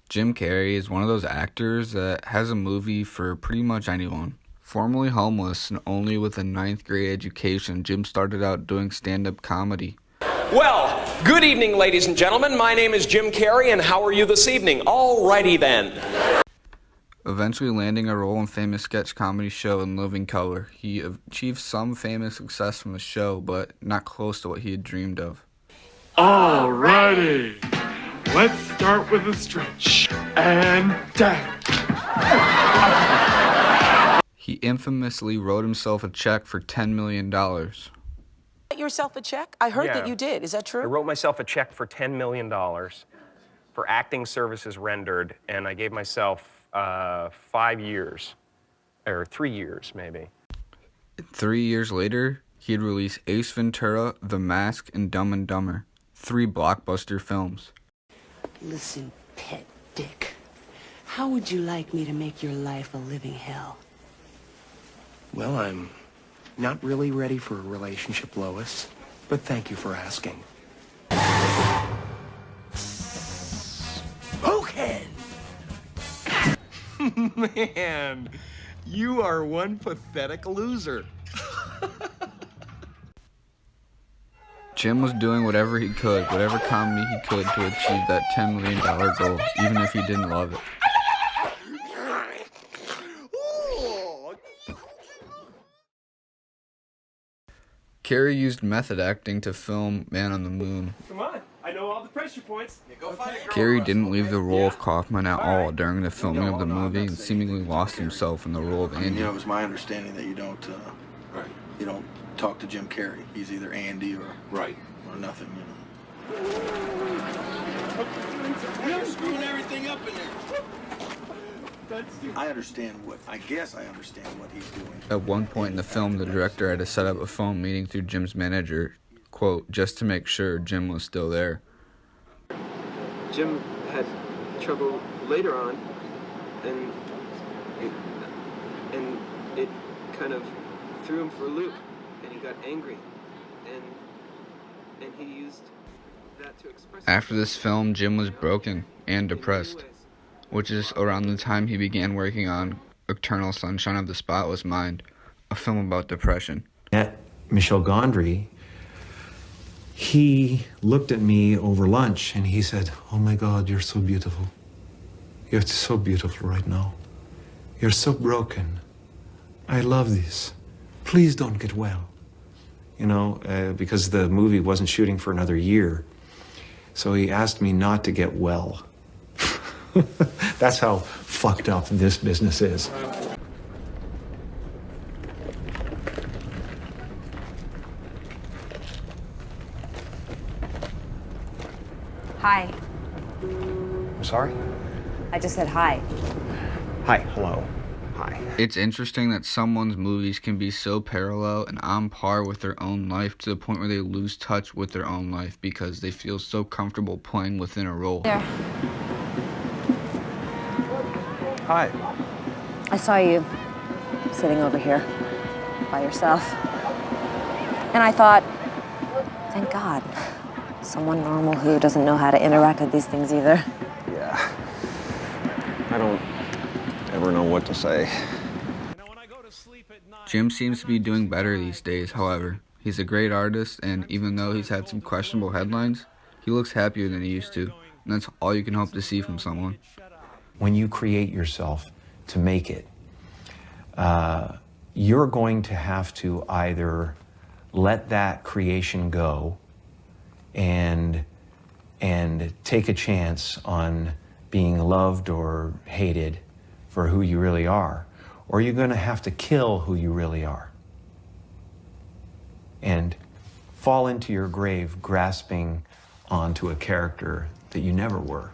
Jim Carrey is one of those actors that has a movie for pretty much anyone. Formerly homeless and only with a ninth grade education, Jim started out doing stand-up comedy. Well, good evening, ladies and gentlemen. My name is Jim Carrey, and how are you this evening? Alrighty then. Eventually landing a role in famous sketch comedy show In Living Color. He achieved some famous success from the show, but not close to what he had dreamed of. Alrighty. Let's start with a stretch. And down. He infamously wrote himself a check for $10 million. Yourself a check? I heard that you did. Is that true? I wrote myself a check for $10 million for acting services rendered, and I gave myself 5 years, or 3 years, maybe. 3 years later, he'd release Ace Ventura, The Mask, and Dumb and Dumber. 3 blockbuster films. Listen, pet dick. How would you like me to make your life a living hell? Well, I'm not really ready for a relationship, Lois, but thank you for asking. Spoken! Man, you are one pathetic loser. Jim was doing whatever he could, whatever comedy he could to achieve that $10 million goal, even if he didn't love it. Carrey used method acting to film Man on the Moon. Come on, I know all the pressure points. Yeah, go find it, girl. Carrey didn't leave the role of Kaufman at all during the filming of the movie and seemingly lost himself in the role of Andy. You know, it was my understanding that you don't talk to Jim Carrey. He's either Andy or nothing, you know. You're screwing everything up in there. I understand what he's doing. At one point in the film, the director had to set up a phone meeting through Jim's manager, quote, just to make sure Jim was still there. Jim had trouble later on, and it kind of threw him for a loop, and he got angry, and he used that to express. After this film, Jim was broken and depressed, which is around the time he began working on Eternal Sunshine of the Spotless Mind, a film about depression. At Michel Gondry, he looked at me over lunch and he said, "Oh my God, you're so beautiful. You're so beautiful right now. You're so broken. I love this. Please don't get well." You know, because the movie wasn't shooting for another year. So he asked me not to get well. That's how fucked up this business is. Hi. I'm sorry? I just said hi. Hi, hello. Hi. It's interesting that someone's movies can be so parallel and on par with their own life to the point where they lose touch with their own life because they feel so comfortable playing within a role. There. Hi. I saw you sitting over here by yourself. And I thought, thank God, someone normal who doesn't know how to interact with these things either. Yeah. I don't ever know what to say. Jim seems to be doing better these days, however. He's a great artist, and even though he's had some questionable headlines, he looks happier than he used to, and that's all you can hope to see from someone. When you create yourself to make it, you're going to have to either let that creation go and take a chance on being loved or hated for who you really are, or you're going to have to kill who you really are and fall into your grave grasping onto a character that you never were.